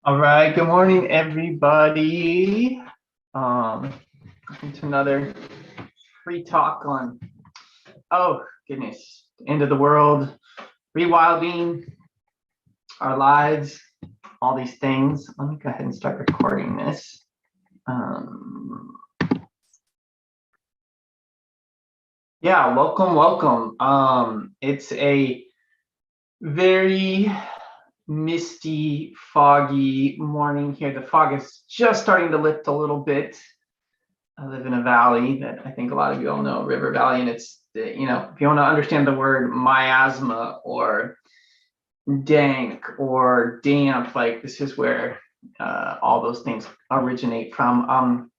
All right, good morning, everybody. Welcome to another free talk on, oh goodness, the end of the world, rewilding, our lives, all these things. Let me go ahead and start recording this. Yeah, welcome. It's a very misty, foggy morning here. The fog is just starting to lift a little bit. I live in a valley that I think a lot of you all know, River Valley, and it's, if you want to understand the word miasma or dank or damp, like this is where all those things originate from.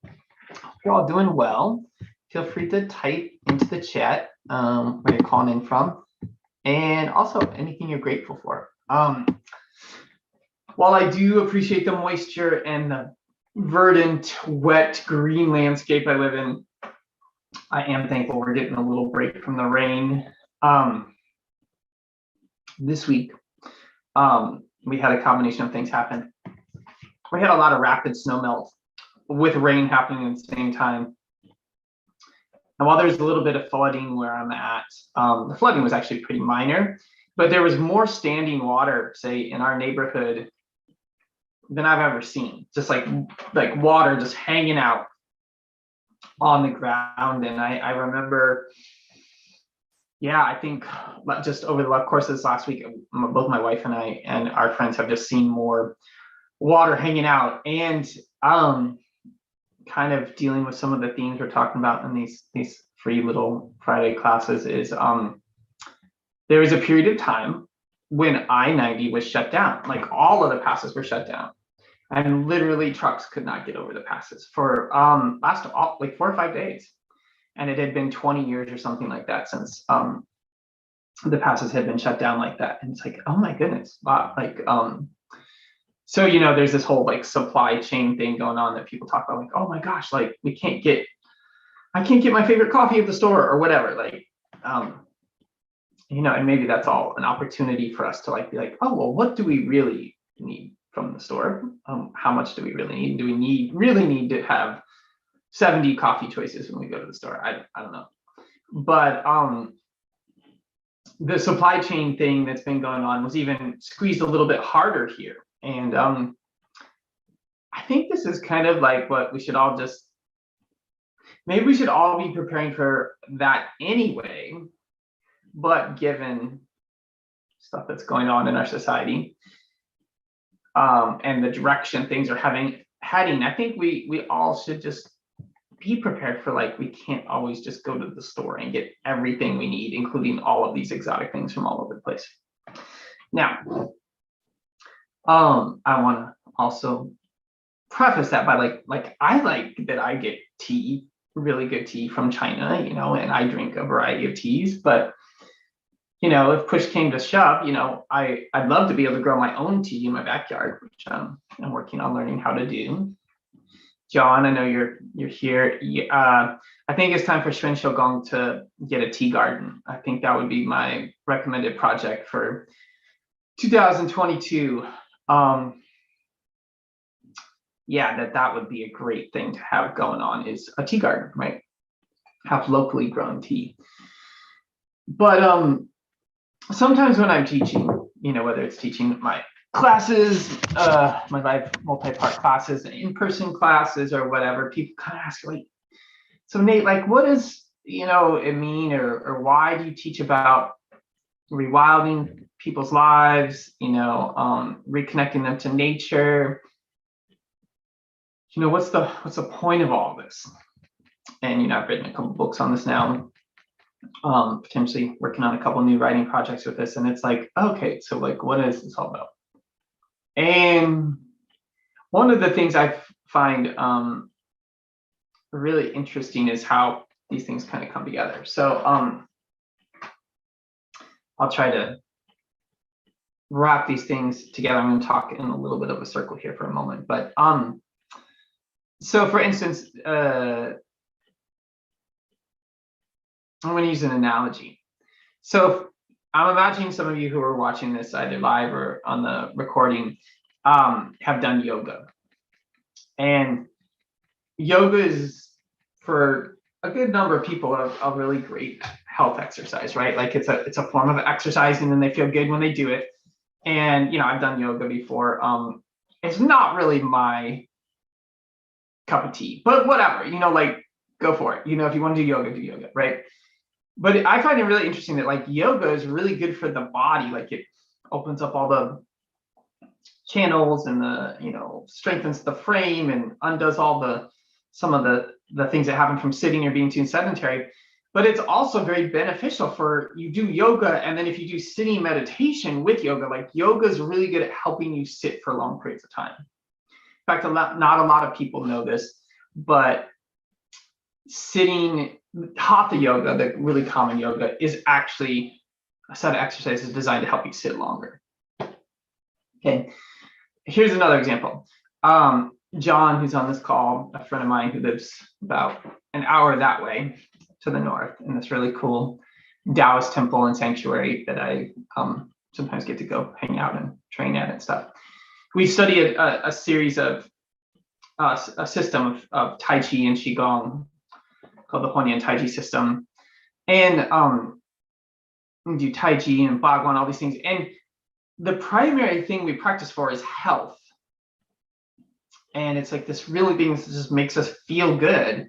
Hope you're all doing well. Feel free to type into the chat where you're calling in from, and also anything you're grateful for. While I do appreciate the moisture and the verdant, wet, green landscape I live in, I am thankful we're getting a little break from the rain. This week, we had a combination of things happen. We had a lot of rapid snow melt with rain happening at the same time. And while there's a little bit of flooding where I'm at, the flooding was actually pretty minor, but there was more standing water, say, in our neighborhood than I've ever seen. Just like water just hanging out on the ground. And I remember, yeah, I think just over the course of this last week, both my wife and I and our friends have just seen more water hanging out, and kind of dealing with some of the themes we're talking about in these free little Friday classes is there was a period of time when I-90 was shut down. Like all of the passes were shut down, and literally trucks could not get over the passes for like 4 or 5 days. And it had been 20 years or something like that since the passes had been shut down like that. And it's like, oh my goodness, wow. Like so there's this whole like supply chain thing going on that people talk about, like, oh my gosh, like I can't get my favorite coffee at the store or whatever, like and maybe that's all an opportunity for us to like be like, oh well, what do we really need from the store? How much do we really need? Do we really need to have 70 coffee choices when we go to the store? I don't know. But the supply chain thing that's been going on was even squeezed a little bit harder here. And I think this is kind of like what we should all maybe we should all be preparing for that anyway, but given stuff that's going on in our society and the direction things are heading, I think we all should just be prepared for, like, we can't always just go to the store and get everything we need, including all of these exotic things from all over the place. Now, I want to also preface that by like I like that I get tea, really good tea from China, and I drink a variety of teas, but if push came to shove, I'd love to be able to grow my own tea in my backyard, which I'm working on learning how to do. John, I know you're here. I think it's time for Xuan Xiaogong to get a tea garden. I think that would be my recommended project for 2022. Yeah, that would be a great thing to have going on, is a tea garden, right? Have locally grown tea. But sometimes when I'm teaching, whether it's teaching my classes, my live multi-part classes, in-person classes, or whatever, people kind of ask, like, so Nate, like, what does it mean, or why do you teach about rewilding people's lives, reconnecting them to nature? What's the point of all this? And I've written a couple books on this now, potentially working on a couple new writing projects with this, and it's like, okay, so like, what is this all about? And one of the things I find really interesting is how these things kind of come together. So I'll try to wrap these things together. I'm going to talk in a little bit of a circle here for a moment, but so for instance, I'm going to use an analogy. So I'm imagining some of you who are watching this either live or on the recording, have done yoga. And yoga is, for a good number of people, a really great health exercise, right? Like it's a form of exercise, and then they feel good when they do it. And I've done yoga before. It's not really my cup of tea, but whatever, like go for it. If you want to do yoga, right? But I find it really interesting that like yoga is really good for the body. Like it opens up all the channels and strengthens the frame and undoes all some of the things that happen from sitting or being too sedentary. But it's also very beneficial for you do yoga, and then if you do sitting meditation with yoga, like yoga is really good at helping you sit for long periods of time. In fact, not a lot of people know this, but sitting hatha yoga, the really common yoga, is actually a set of exercises designed to help you sit longer. Okay, here's another example. John, who's on this call, a friend of mine who lives about an hour that way to the north in this really cool Taoist temple and sanctuary that I sometimes get to go hang out and train at and stuff. We study a series of a system of Tai Chi and Qigong called the Huanyan Tai Chi system. And we do Tai Chi and Bagwan, all these things. And the primary thing we practice for is health. And it's like this really thing that just makes us feel good.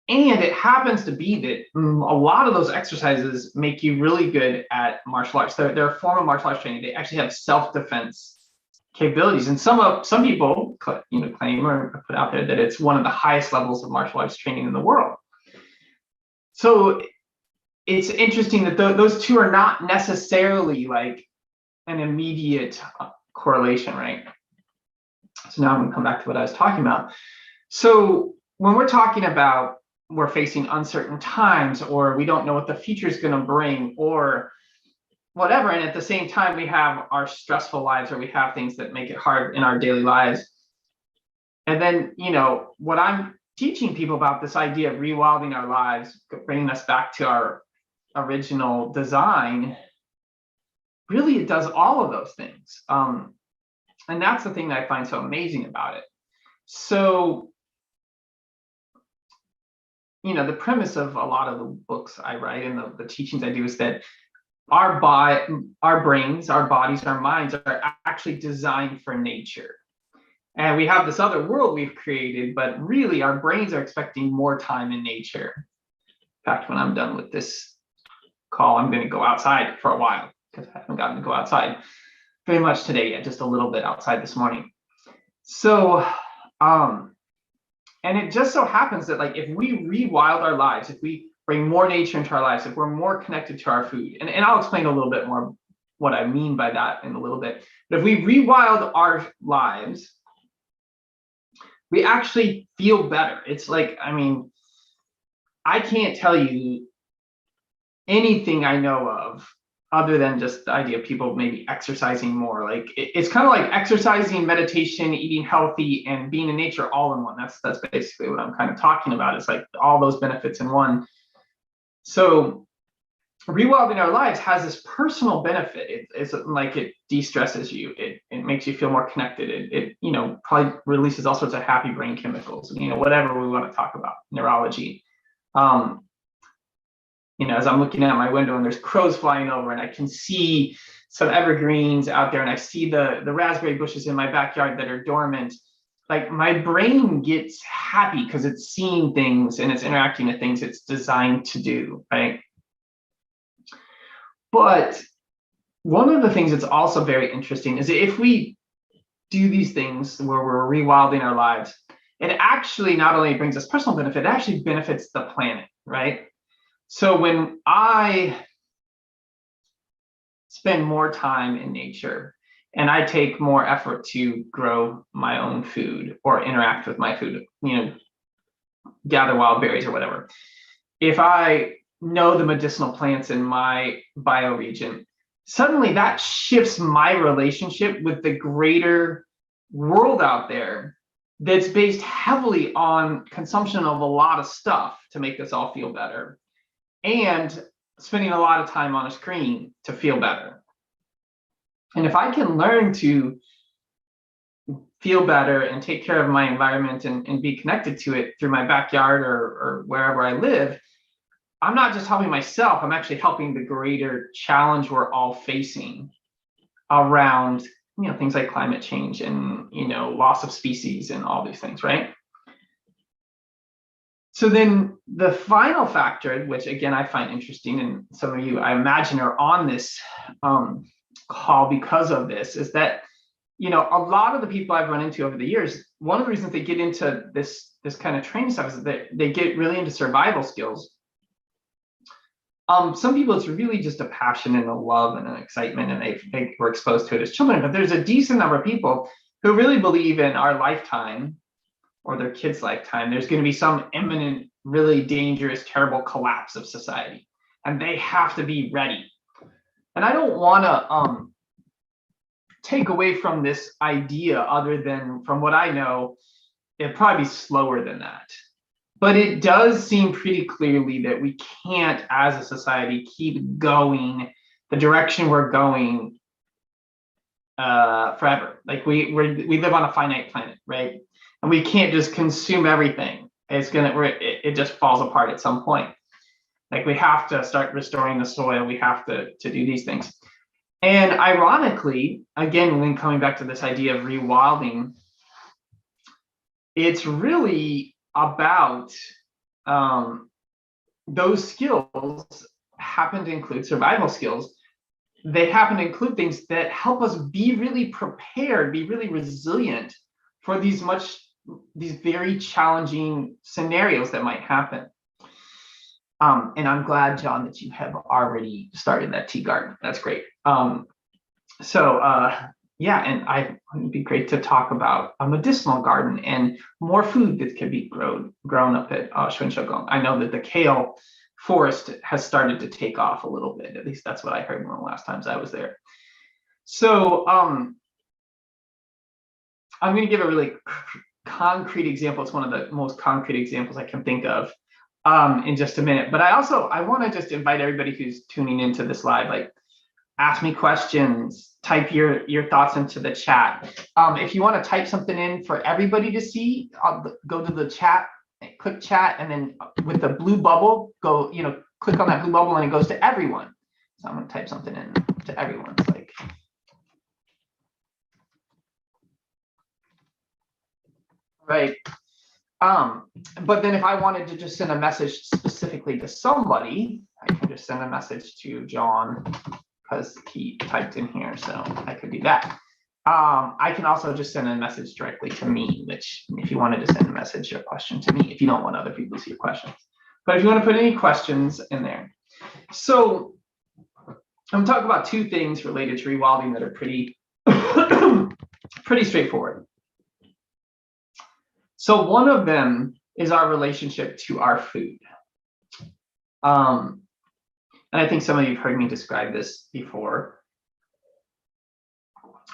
And it happens to be that a lot of those exercises make you really good at martial arts. They're a form of martial arts training. They actually have self-defense capabilities. And some people claim or put out there that it's one of the highest levels of martial arts training in the world. So it's interesting that those two are not necessarily like an immediate correlation, right? So now I'm going to come back to what I was talking about. So when we're talking about we're facing uncertain times, or we don't know what the future is going to bring, or whatever, and at the same time we have our stressful lives, or we have things that make it hard in our daily lives, and then what I'm teaching people about, this idea of rewilding our lives, bringing us back to our original design, really it does all of those things. And that's the thing that I find so amazing about it. So, the premise of a lot of the books I write and the teachings I do is that our brains, our bodies, our minds are actually designed for nature. And we have this other world we've created, but really our brains are expecting more time in nature. In fact, when I'm done with this call, I'm going to go outside for a while, because I haven't gotten to go outside very much today yet, just a little bit outside this morning. So, and it just so happens that like if we rewild our lives, if we bring more nature into our lives, if we're more connected to our food, and I'll explain a little bit more what I mean by that in a little bit, but if we rewild our lives, we actually feel better. It's like, I can't tell you anything I know of other than just the idea of people maybe exercising more. Like it's kind of like exercising, meditation, eating healthy, and being in nature all in one. That's basically what I'm kind of talking about. It's like all those benefits in one. So rewilding our lives has this personal benefit. It's like it de-stresses you. It makes you feel more connected. It probably releases all sorts of happy brain chemicals, whatever we want to talk about, neurology. As I'm looking out my window and there's crows flying over, and I can see some evergreens out there, and I see the raspberry bushes in my backyard that are dormant, like my brain gets happy because it's seeing things and it's interacting with things it's designed to do, right? But one of the things that's also very interesting is that if we do these things where we're rewilding our lives, it actually not only brings us personal benefit, it actually benefits the planet, right? So when I spend more time in nature and I take more effort to grow my own food or interact with my food, gather wild berries or whatever, if I know the medicinal plants in my bioregion, suddenly that shifts my relationship with the greater world out there that's based heavily on consumption of a lot of stuff to make us all feel better, and spending a lot of time on a screen to feel better. And if I can learn to feel better and take care of my environment and be connected to it through my backyard or wherever I live, I'm not just helping myself, I'm actually helping the greater challenge we're all facing around, things like climate change and, loss of species and all these things, right? So then the final factor, which again, I find interesting, and some of you, I imagine, are on this call because of this, is that, a lot of the people I've run into over the years, one of the reasons they get into this kind of training stuff is that they get really into survival skills. Some people, it's really just a passion and a love and an excitement, and they were exposed to it as children. But there's a decent number of people who really believe in our lifetime or their kids' lifetime, there's going to be some imminent, really dangerous, terrible collapse of society, and they have to be ready. And I don't want to take away from this idea, other than from what I know, it'd probably be slower than that. But it does seem pretty clearly that we can't, as a society, keep going the direction we're going forever. Like we live on a finite planet, right? And we can't just consume everything. It just falls apart at some point. Like we have to start restoring the soil. We have to do these things. And ironically, again, when coming back to this idea of rewilding, it's really about those skills happen to include survival skills. They happen to include things that help us be really prepared, be really resilient for these very challenging scenarios that might happen. And I'm glad, John, that you have already started that tea garden. That's great. Yeah, and it'd be great to talk about a medicinal garden and more food that can be grown up at Shwenshogong. I know that the kale forest has started to take off a little bit. At least that's what I heard one of the last times I was there. So I'm going to give a really concrete example. It's one of the most concrete examples I can think of in just a minute. But I want to just invite everybody who's tuning into this live, like, ask me questions, type your thoughts into the chat. If you want to type something in for everybody to see, go to the chat, click chat, and then with the blue bubble, click on that blue bubble and it goes to everyone. So I'm going to type something in to everyone. It's like, right. But then if I wanted to just send a message specifically to somebody, I can just send a message to John, because he typed in here, so I could do that. I can also just send a message directly to me, which if you wanted to send a message or question to me, if you don't want other people to see your questions. But if you want to put any questions in there. So I'm talking about two things related to rewilding that are pretty, pretty straightforward. So one of them is our relationship to our food. And I think some of you have heard me describe this before.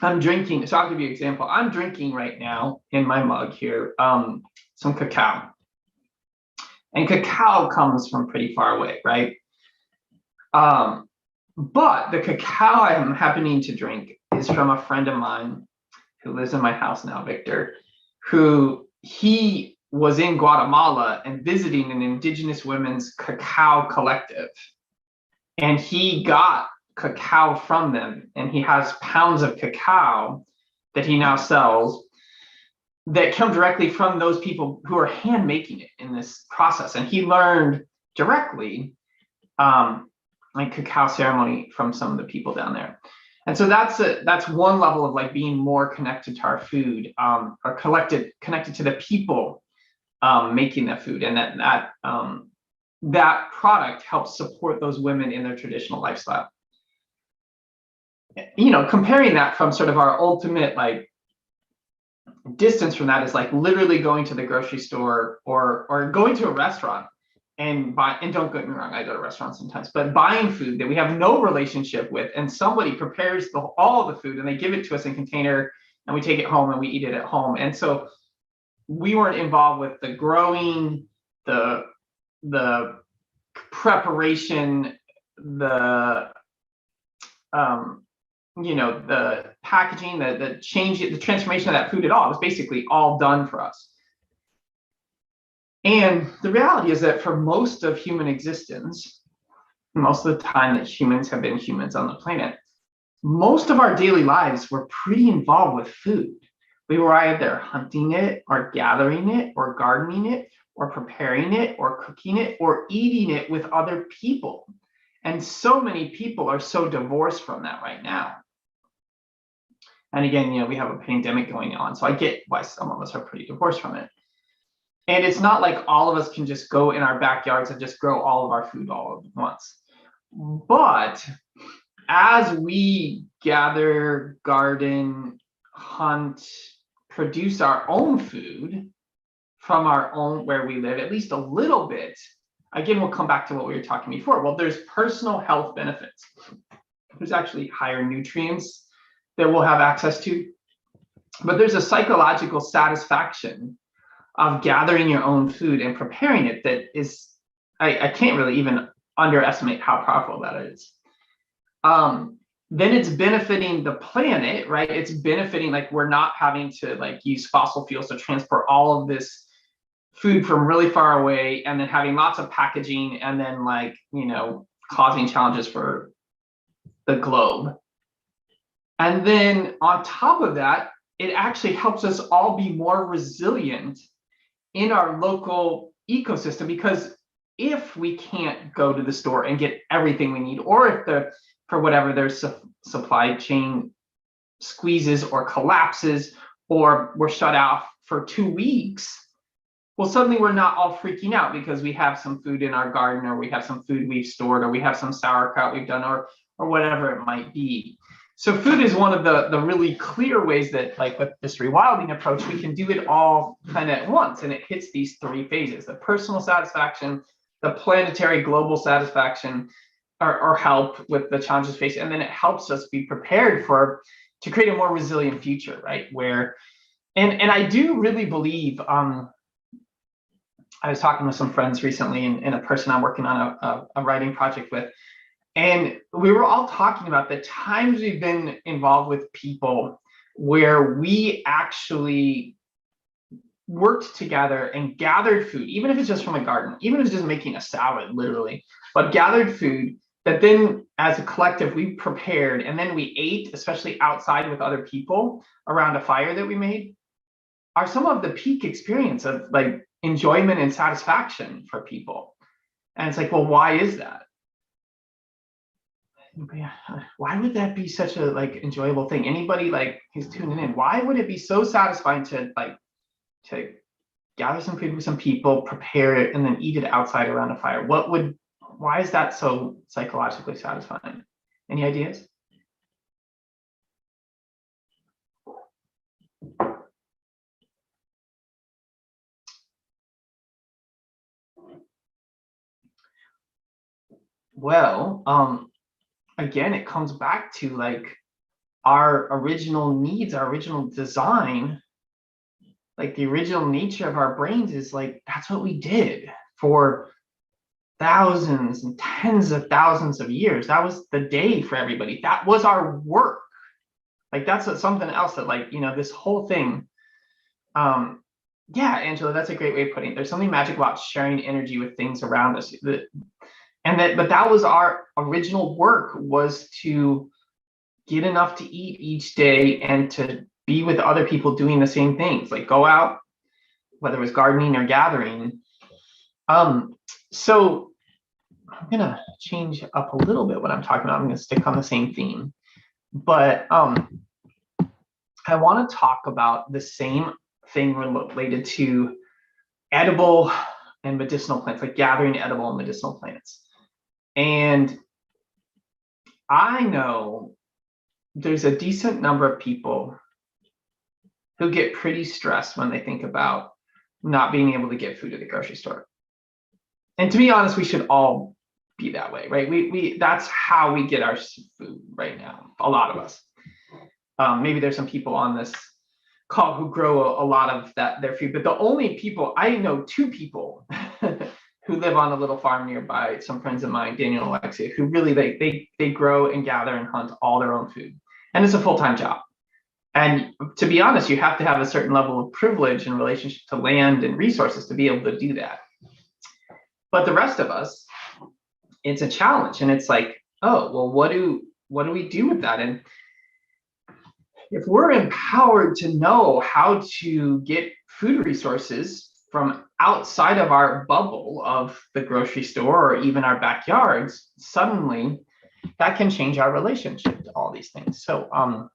I'm drinking, so I'll give you an example. I'm drinking right now in my mug here some cacao. And cacao comes from pretty far away, right? But the cacao I'm happening to drink is from a friend of mine who lives in my house now, Victor, he was in Guatemala and visiting an indigenous women's cacao collective. And he got cacao from them, and he has pounds of cacao that he now sells that come directly from those people who are hand making it in this process. And he learned directly like cacao ceremony from some of the people down there. And so that's one level of like being more connected to our food, or connected to the people making that food, and that product helps support those women in their traditional lifestyle. Comparing that from sort of our ultimate like distance from that is like literally going to the grocery store or going to a restaurant and don't get me wrong, I go to restaurants sometimes, but buying food that we have no relationship with, and somebody prepares all the food and they give it to us in a container and we take it home and we eat it at home. And so we weren't involved with the growing, the preparation, the the packaging, the change, the transformation of that food at all. It was basically all done for us. And the reality is that for most of human existence, most of the time that humans have been humans on the planet, most of our daily lives were pretty involved with food. We were either hunting it or gathering it or gardening it or preparing it or cooking it or eating it with other people. And so many people are so divorced from that right now. And again, we have a pandemic going on, so I get why some of us are pretty divorced from it. And it's not like all of us can just go in our backyards and just grow all of our food all at once. But as we gather, garden, hunt, produce our own food from our own where we live, at least a little bit, again, we'll come back to what we were talking before. Well, there's personal health benefits. There's actually higher nutrients that we'll have access to. But there's a psychological satisfaction of gathering your own food and preparing it that is, I can't really even underestimate how powerful that is. Then it's benefiting the planet, right? It's benefiting, like, we're not having to use fossil fuels to transport all of this food from really far away, and then having lots of packaging, and then causing challenges for the globe. And then on top of that, it actually helps us all be more resilient in our local ecosystem, because if we can't go to the store and get everything we need, or if for whatever there's supply chain squeezes or collapses, or we're shut off for 2 weeks, well, suddenly we're not all freaking out because we have some food in our garden, or we have some food we've stored, or we have some sauerkraut we've done, or whatever it might be. So food is one of the really clear ways that, with this rewilding approach, we can do it all kind of at once, and it hits these 3 phases: the personal satisfaction, the planetary global satisfaction, or help with the challenges faced, and then it helps us be prepared to create a more resilient future, right? And I do really believe, I was talking with some friends recently, and a person I'm working on a writing project with, and we were all talking about the times we've been involved with people where we actually worked together and gathered food, even if it's just from a garden, even if it's just making a salad, literally, but gathered food that then as a collective we prepared, and then we ate, especially outside with other people around a fire that we made, are some of the peak experience of enjoyment and satisfaction for people. And it's well, why is that? Why would that be such a enjoyable thing? Anybody who's tuning in, why would it be so satisfying to gather some food with some people, prepare it, and then eat it outside around a fire? Why is that so psychologically satisfying? Any ideas? Well, again, it comes back to our original needs, our original design, the original nature of our brains is that's what we did for thousands and tens of thousands of years. That was the day for everybody. That was our work. That's something else that this whole thing. Yeah, Angela, that's a great way of putting it. There's something magic about sharing energy with things around us. But that was our original work, was to get enough to eat each day and to be with other people doing the same things, go out, whether it was gardening or gathering. So I'm gonna change up a little bit what I'm talking about. I'm gonna stick on the same theme, but I want to talk about the same thing related to edible and medicinal plants, gathering edible and medicinal plants. And I know there's a decent number of people who get pretty stressed when they think about not being able to get food at the grocery store. And to be honest, we should all be that way, right? We that's how we get our food right now, a lot of us. Maybe there's some people on this call who grow a lot of their food, but the only people, I know 2 people who live on a little farm nearby, some friends of mine, Daniel and Alexia, who really they grow and gather and hunt all their own food. and it's a full-time job. And to be honest, you have to have a certain level of privilege in relationship to land and resources to be able to do that. But the rest of us, it's a challenge, and it's like, oh, well, what do we do with that? And if we're empowered to know how to get food resources from outside of our bubble of the grocery store or even our backyards, suddenly that can change our relationship to all these things. So I'm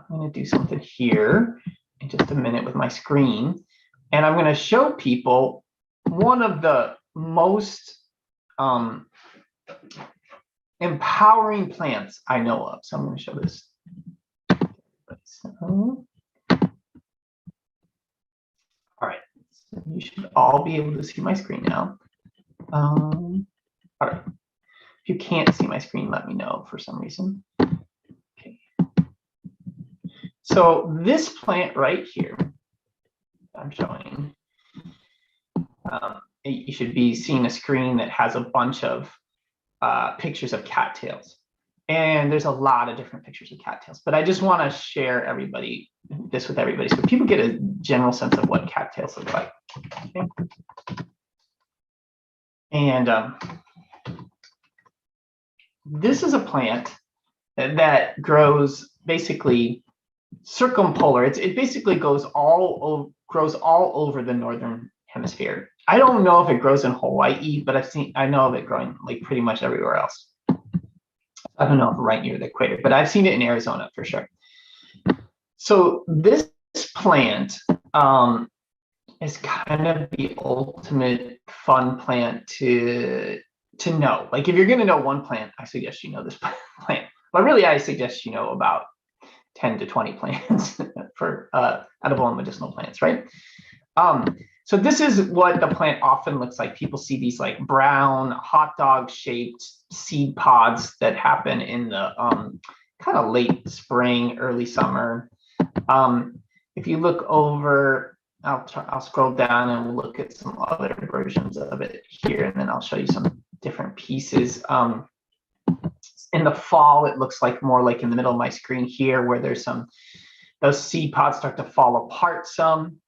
going to do something here in just a minute with my screen, and I'm going to show people one of the most empowering plants I know of. So I'm going to show this. All right, so you should all be able to see my screen now. All right, if you can't see my screen, let me know for some reason. Okay. So this plant right here, I'm showing, you should be seeing a screen that has a bunch of pictures of cattails. And there's a lot of different pictures of cattails, but I just want to share this with everybody so people get a general sense of what cattails look like. Okay. And this is a plant that grows basically circumpolar. It basically grows all over the northern hemisphere. I don't know if it grows in Hawaii, but I know of it growing like pretty much everywhere else. I don't know if right near the equator, but I've seen it in Arizona for sure. So this plant is kind of the ultimate fun plant to know. Like if you're going to know one plant, I suggest you know this plant. But really, I suggest you know about 10 to 20 plants for edible and medicinal plants, right? So this is what the plant often looks like. People see these like brown hot dog shaped seed pods that happen in the kind of late spring, early summer. If you look over, I'll scroll down and we'll look at some other versions of it here, and then I'll show you some different pieces. In the fall, it looks like more like in the middle of my screen here, where there's those seed pods start to fall apart some.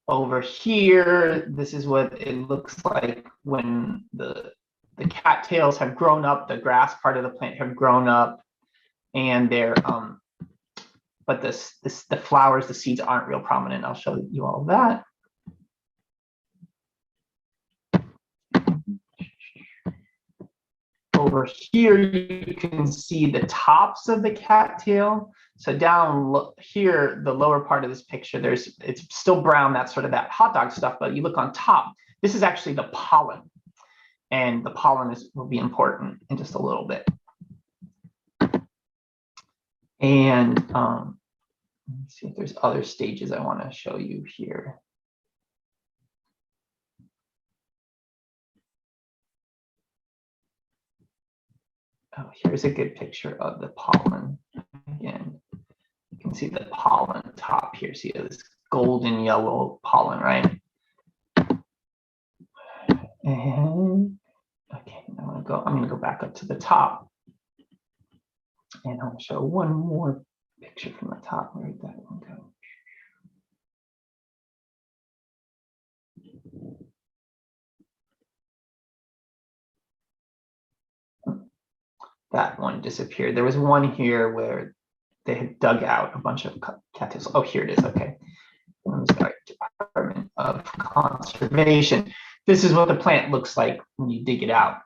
Over here, this is what it looks like when the cattails have grown up, the grass part of the plant have grown up, and they're but the flowers, the seeds aren't real prominent. I'll show you all of that. Over here, you can see the tops of the cattail. So down here, the lower part of this picture, it's still brown, that's sort of that hot dog stuff, but you look on top, this is actually the pollen. And the pollen will be important in just a little bit. And let's see if there's other stages I want to show you here. Oh, here's a good picture of the pollen. Again, you can see the pollen top here. See this golden yellow pollen, right? And okay, I'm gonna go back up to the top, and I'll show one more picture from the top. Where did that one go? That one disappeared. There was one here where they had dug out a bunch of cattails. Oh, here it is. Okay. Sorry, Department of Conservation. This is what the plant looks like when you dig it out.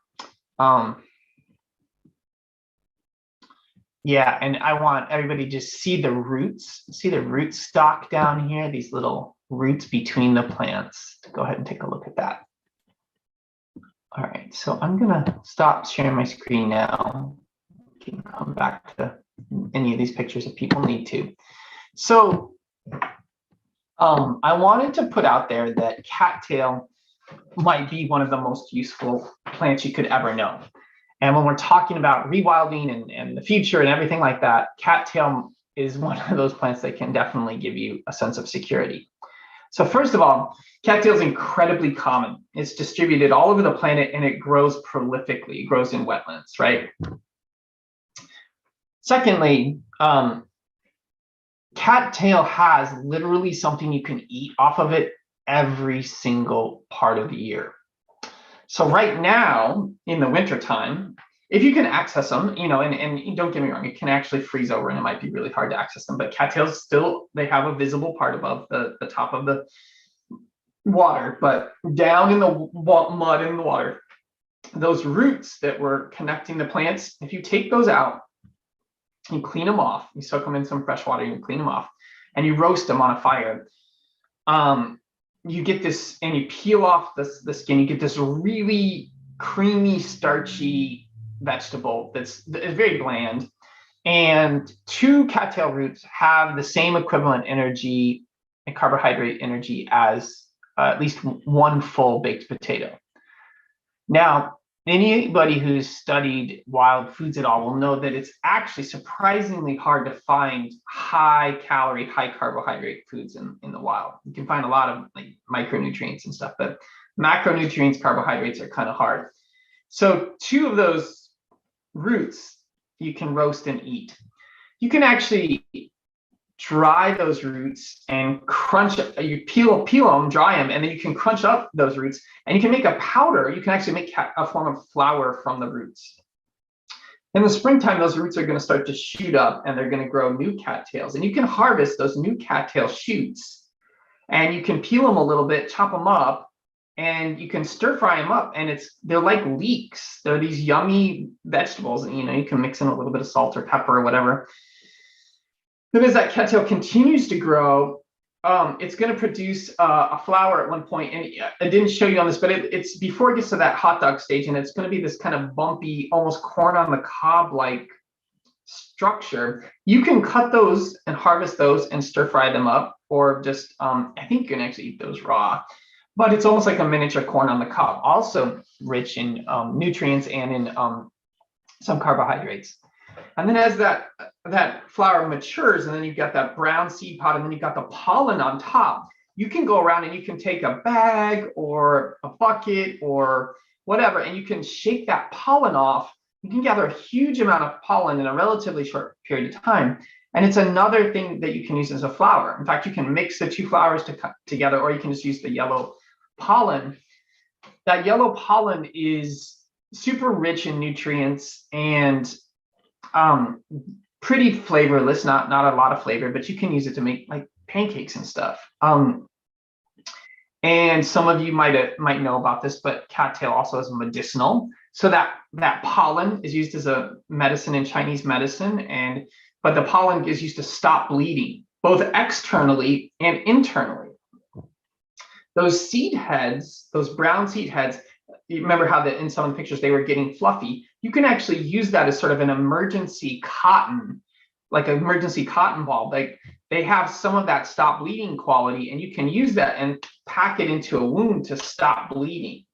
Yeah, and I want everybody to just see the roots. See the root stock down here, these little roots between the plants. Go ahead and take a look at that. All right, so I'm gonna stop sharing my screen now. You can come back to any of these pictures if people need to. So I wanted to put out there that cattail might be one of the most useful plants you could ever know. And when we're talking about rewilding and the future and everything like that, cattail is one of those plants that can definitely give you a sense of security. So first of all, cattail is incredibly common. It's distributed all over the planet and it grows prolifically. It grows in wetlands, right? Secondly, cattail has literally something you can eat off of it every single part of the year. So right now in the wintertime, if you can access them, and don't get me wrong, it can actually freeze over and it might be really hard to access them, but cattails still, they have a visible part above the top of the water, but down in the mud in the water, those roots that were connecting the plants, if you take those out, you clean them off, you soak them in some fresh water, you clean them off, and you roast them on a fire. You get this, and you peel off the skin, you get this really creamy, starchy vegetable that's very bland. And 2 cattail roots have the same equivalent energy and carbohydrate energy as at least 1 full baked potato. Now, anybody who's studied wild foods at all will know that it's actually surprisingly hard to find high calorie, high carbohydrate foods in the wild. You can find a lot of like micronutrients and stuff, but macronutrients, carbohydrates are kind of hard. So 2 of those roots you can roast and eat. You can actually dry those roots and crunch, you peel them, dry them, and then you can crunch up those roots and you can make a powder. You can actually make a form of flour from the roots. In the springtime, those roots are going to start to shoot up and they're going to grow new cattails, and you can harvest those new cattail shoots and you can peel them a little bit, chop them up, and you can stir fry them up, and they're like leeks. They're these yummy vegetables, and you can mix in a little bit of salt or pepper or whatever. Then as that cattail continues to grow, it's going to produce a flour at one point, and I didn't show you on this, but it's before it gets to that hot dog stage, and it's going to be this kind of bumpy, almost corn on the cob like structure. You can cut those and harvest those and stir fry them up, or just I think you can actually eat those raw, but it's almost like a miniature corn on the cob, also rich in nutrients and in some carbohydrates. And then as that flour matures, and then you've got that brown seed pod, and then you've got the pollen on top, you can go around and you can take a bag or a bucket or whatever, and you can shake that pollen off. You can gather a huge amount of pollen in a relatively short period of time. And it's another thing that you can use as a flour. In fact, you can mix the 2 flours together, or you can just use the yellow pollen. That yellow pollen is super rich in nutrients and pretty flavorless, not a lot of flavor, but you can use it to make like pancakes and stuff. And some of you might know about this, but cattail also is medicinal. So that pollen is used as a medicine in Chinese medicine, but the pollen is used to stop bleeding, both externally and internally. Those seed heads, those brown seed heads, you remember how in some of the pictures they were getting fluffy. You can actually use that as sort of an emergency cotton, like an emergency cotton ball. Like they have some of that stop bleeding quality, and you can use that and pack it into a wound to stop bleeding.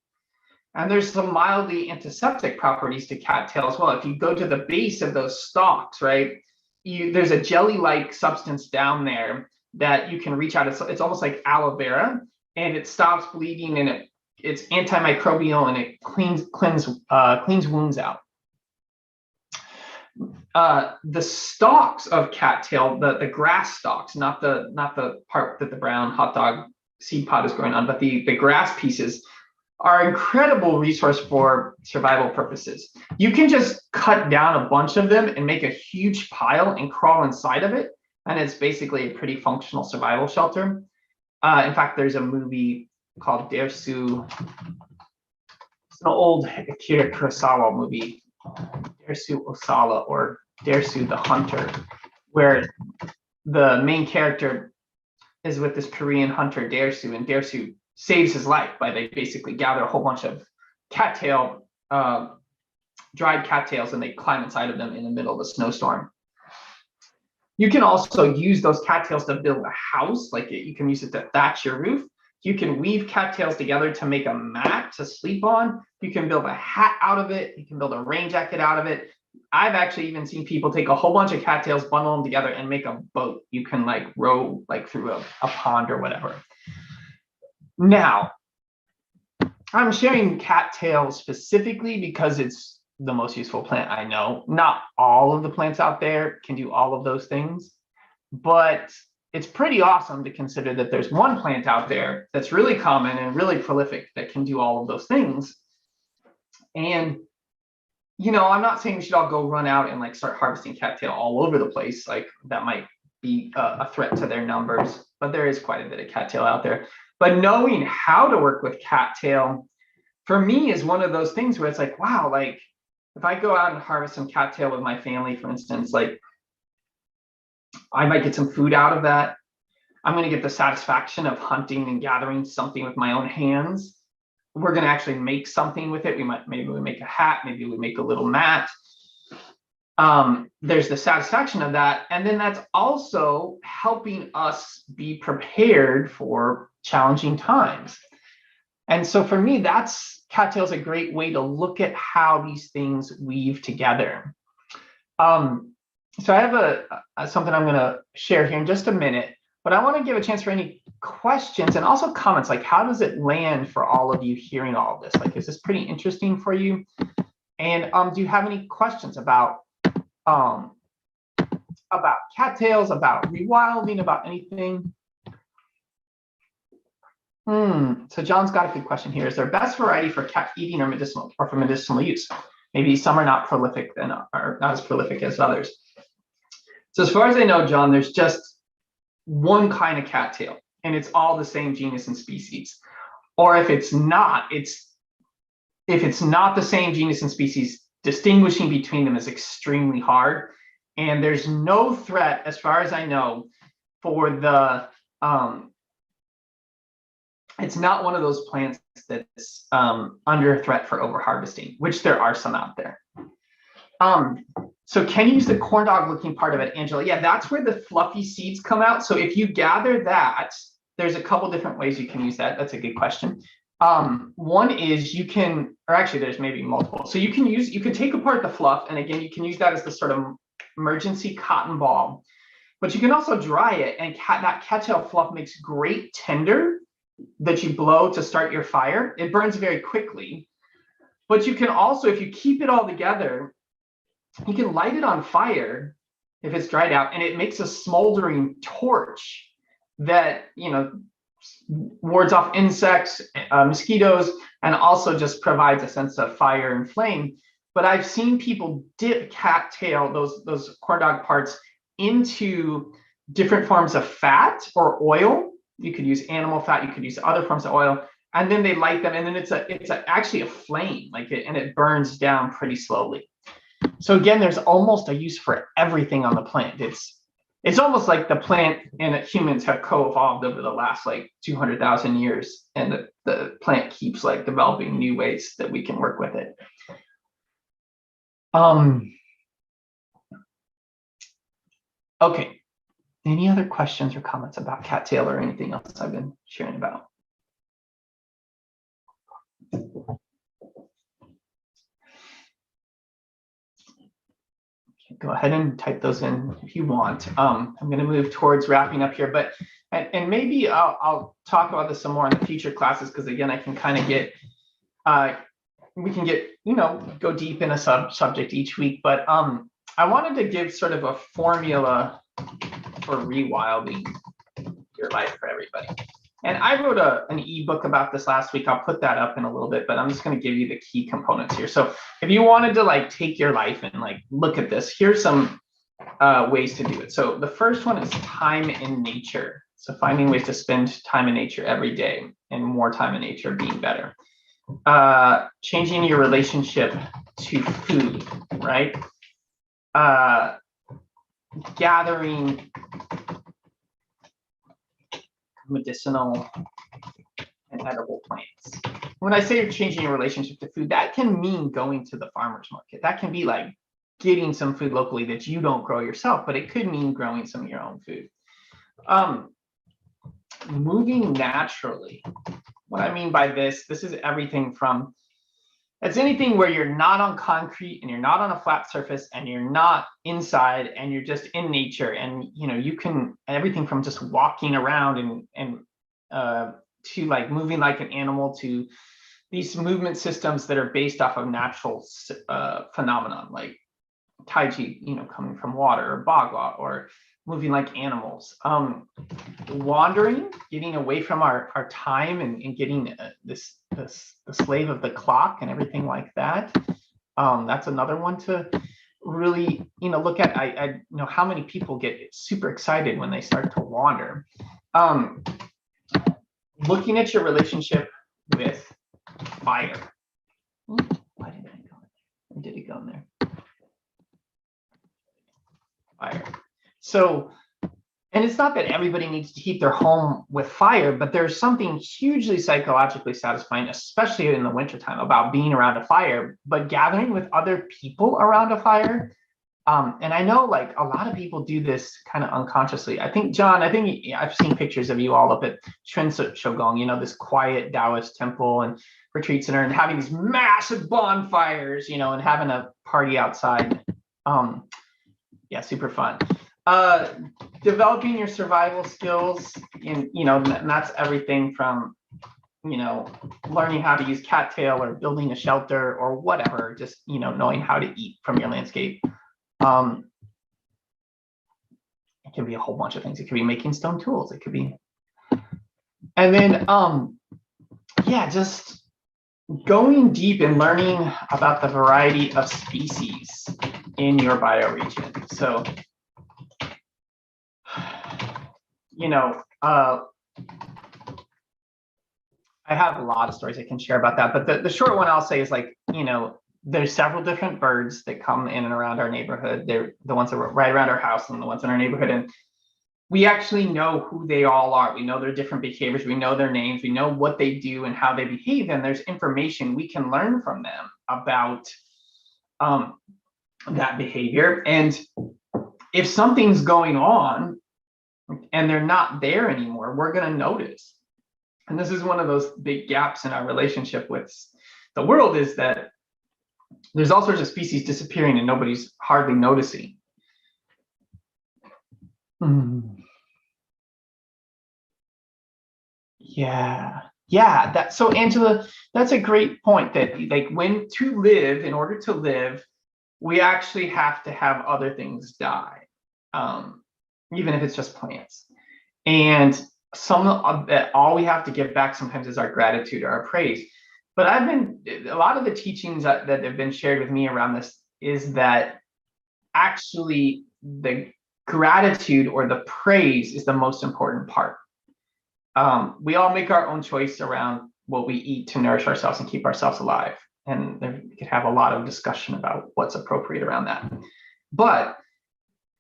And there's some mildly antiseptic properties to cattail as well. If you go to the base of those stalks, right, there's a jelly-like substance down there that you can reach out. It's almost like aloe vera, and it stops bleeding, and it's antimicrobial, and it cleans wounds out. The stalks of cattail, the grass stalks, not the part that the brown hot dog seed pod is growing on, but the grass pieces are an incredible resource for survival purposes. You can just cut down a bunch of them and make a huge pile and crawl inside of it, and it's basically a pretty functional survival shelter. In fact, there's a movie called Dersu. It's an old Akira Kurosawa movie, Dersu Osala, or Dersu the Hunter, where the main character is with this Korean hunter, Dersu, and Dersu saves his life by they basically gather a whole bunch of cattail, dried cattails, and they climb inside of them in the middle of a snowstorm. You can also use those cattails to build a house, like you can use it to thatch your roof. You can weave cattails together to make a mat to sleep on. You can build a hat out of it. You can build a rain jacket out of it. I've actually even seen people take a whole bunch of cattails, bundle them together, and make a boat. You can like row like through a pond or whatever. Now, I'm sharing cattails specifically because it's the most useful plant I know. Not all of the plants out there can do all of those things, but it's pretty awesome to consider that there's one plant out there that's really common and really prolific that can do all of those things. And I'm not saying we should all go run out and like start harvesting cattail all over the place. Like that might be a threat to their numbers, but there is quite a bit of cattail out there. But knowing how to work with cattail for me is one of those things where it's like, wow, like if I go out and harvest some cattail with my family, for instance, like I might get some food out of that. I'm going to get the satisfaction of hunting and gathering something with my own hands. We're going to actually make something with it. Maybe we make a hat, maybe we make a little mat. There's the satisfaction of that. And then that's also helping us be prepared for challenging times. And so for me, cattail is a great way to look at how these things weave together. So I have something I'm going to share here in just a minute, but I want to give a chance for any questions and also comments, like how does it land for all of you hearing all of this? Like, is this pretty interesting for you? And do you have any questions about cattails, about rewilding, about anything? So John's got a good question here. Is there best variety for cat eating or for medicinal use? Maybe some are not prolific and are not as prolific as others. So as far as I know, John, there's just one kind of cattail, and it's all the same genus and species. Or if it's not the same genus and species, distinguishing between them is extremely hard. And there's no threat, as far as I know, for the it's not one of those plants that's under threat for overharvesting, which there are some out there. So can you use the corn dog looking part of it, Angela? Yeah, that's where the fluffy seeds come out. So if you gather that, there's a couple different ways you can use that. That's a good question. One is there's maybe multiple. So you can take apart the fluff, and again, you can use that as the sort of emergency cotton ball, but you can also dry it, and that cattail fluff makes great tinder that you blow to start your fire. It burns very quickly, but you can also, if you keep it all together, you can light it on fire if it's dried out, and it makes a smoldering torch that wards off insects, mosquitoes, and also just provides a sense of fire and flame. But I've seen people dip cattail, those corn dog parts, into different forms of fat or oil. You could use animal fat, you could use other forms of oil, and then they light them, and then it's actually a flame, and it burns down pretty slowly. So again, there's almost a use for everything on the plant. It's almost like the plant and humans have co-evolved over the last 200,000 years, and the plant keeps developing new ways that we can work with it. Okay. Any other questions or comments about cattail or anything else I've been sharing about? Go ahead and type those in if you want. I'm going to move towards wrapping up here, but and maybe I'll talk about this some more in the future classes, because again, I can kind of get we can get go deep in a subject each week. But I wanted to give sort of a formula for rewilding your life for everybody. And I wrote an ebook about this last week. I'll put that up in a little bit, but I'm just going to give you the key components here. So if you wanted to take your life and look at this, here's some ways to do it. So the first one is time in nature. So finding ways to spend time in nature every day, and more time in nature being better. Changing your relationship to food, right? Gathering medicinal and edible plants. When I say you're changing your relationship to food, that can mean going to the farmer's market. That can be getting some food locally that you don't grow yourself, but it could mean growing some of your own food. Moving naturally. What I mean by this is everything from, it's anything where you're not on concrete and you're not on a flat surface and you're not inside and you're just in nature, and you can, everything from just walking around and to moving like an animal, to these movement systems that are based off of natural phenomenon, like Tai Chi, coming from water, or Bagua, or moving like animals. Wandering, getting away from our time and getting this the slave of the clock and everything like that. That's another one to really look at. I know how many people get super excited when they start to wander. Looking at your relationship with fire. Why did I go? Where did it go in there? Fire. So, and it's not that everybody needs to heat their home with fire, but there's something hugely psychologically satisfying, especially in the wintertime, about being around a fire, but gathering with other people around a fire. And I know like a lot of people do this kind of unconsciously. I think, John, I've seen pictures of you all up at Chuen Shogong, this quiet Taoist temple and retreat center, and having these massive bonfires, and having a party outside. Yeah, super fun. Developing your survival skills, and that's everything from learning how to use cattail or building a shelter or whatever, just knowing how to eat from your landscape. It can be a whole bunch of things. It could be making stone tools. It could be, and then yeah, just going deep and learning about the variety of species in your bioregion. So I have a lot of stories I can share about that, but the short one I'll say is like, there's several different birds that come in and around our neighborhood. They're the ones that were right around our house and the ones in our neighborhood. And we actually know who they all are. We know their different behaviors. We know their names. We know what they do and how they behave. And there's information we can learn from them about that behavior. And if something's going on and they're not there anymore, we're going to notice. And this is one of those big gaps in our relationship with the world, is that there's all sorts of species disappearing and nobody's hardly noticing. Yeah. So Angela, that's a great point, that like in order to live, we actually have to have other things die, even if it's just plants. And some of that, all we have to give back sometimes is our gratitude or our praise. But a lot of the teachings that have been shared with me around this is that actually the gratitude or the praise is the most important part. We all make our own choice around what we eat to nourish ourselves and keep ourselves alive. And we could have a lot of discussion about what's appropriate around that. But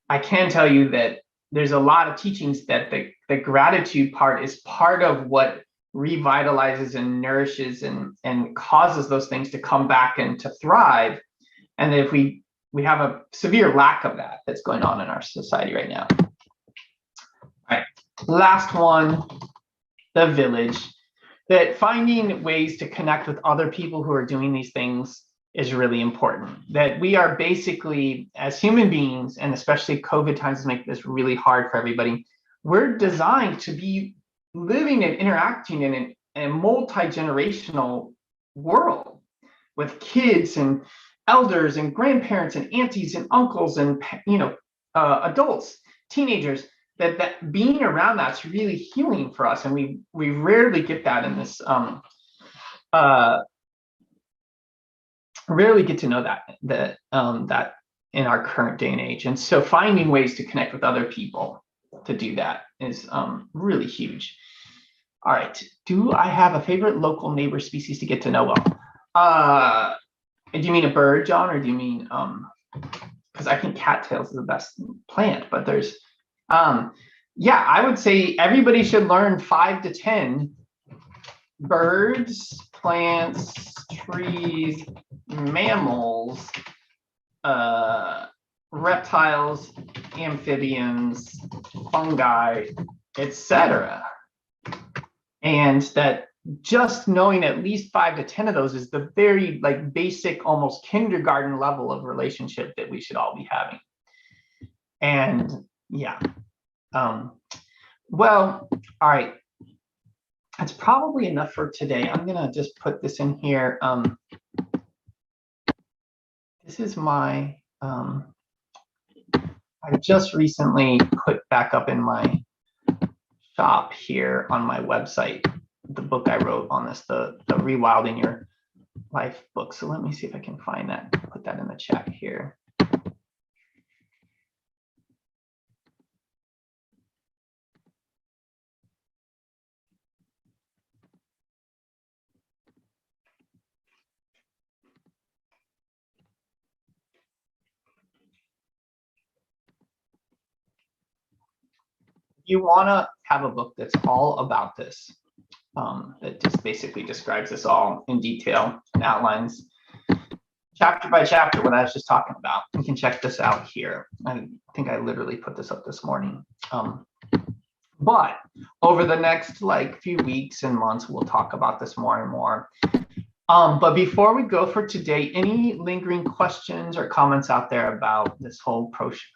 I can tell you that there's a lot of teachings that the gratitude part is part of what revitalizes and nourishes and causes those things to come back and to thrive. And if we have a severe lack of that's going on in our society right now. All right, last one, the village. That finding ways to connect with other people who are doing these things is really important. That we are basically, as human beings, and especially COVID times make this really hard for everybody, we're designed to be living and interacting in a multi-generational world with kids and elders and grandparents and aunties and uncles and adults, teenagers. That being around that's really healing for us, and we rarely get that in this rarely get to know that in our current day and age. And so finding ways to connect with other people to do that is really huge. All right, do I have a favorite local neighbor species to get to know well? Do you mean a bird, John, or do you mean because I think cattails is the best plant, but there's yeah, I would say everybody should learn 5 to 10 birds, plants, trees, mammals, reptiles, amphibians, fungi, etc. And that just knowing at least 5 to 10 of those is the very like basic, almost kindergarten level of relationship that we should all be having. And yeah. Well, all right. That's probably enough for today. I'm gonna just put this in here. This is my, I just recently put back up in my shop here on my website the book I wrote on this, the Rewilding Your Life book. So let me see if I can find that, put that in the chat here. You want to have a book that's all about this, that just basically describes this all in detail and outlines chapter by chapter what I was just talking about. You can check this out here. I think I literally put this up this morning. But over the next few weeks and months, we'll talk about this more and more. But before we go for today, any lingering questions or comments out there about this whole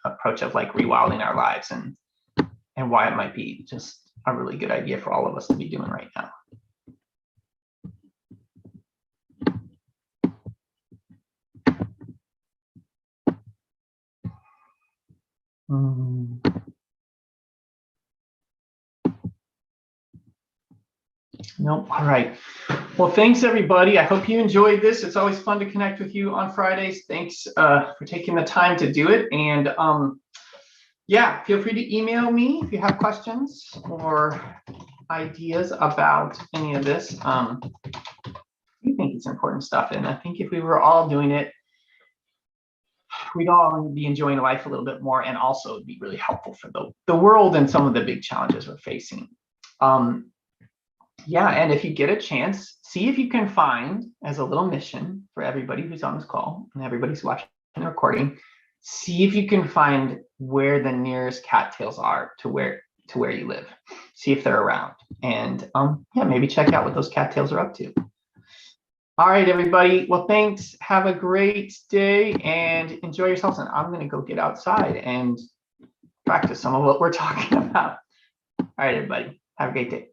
approach of rewilding our lives and why it might be just a really good idea for all of us to be doing right now? Nope. All right. Well, thanks everybody. I hope you enjoyed this. It's always fun to connect with you on Fridays. Thanks for taking the time to do it. And yeah, feel free to email me if you have questions or ideas about any of this. We think it's important stuff. And I think if we were all doing it, we'd all be enjoying life a little bit more, and also it'd be really helpful for the world and some of the big challenges we're facing. Yeah, and if you get a chance, see if you can find, as a little mission for everybody who's on this call and everybody who's watching the recording, see if you can find where the nearest cattails are to where you live. See if they're around, and yeah, maybe check out what those cattails are up to. All right, everybody. Well, thanks. Have a great day and enjoy yourselves. And I'm going to go get outside and practice some of what we're talking about. All right, everybody. Have a great day.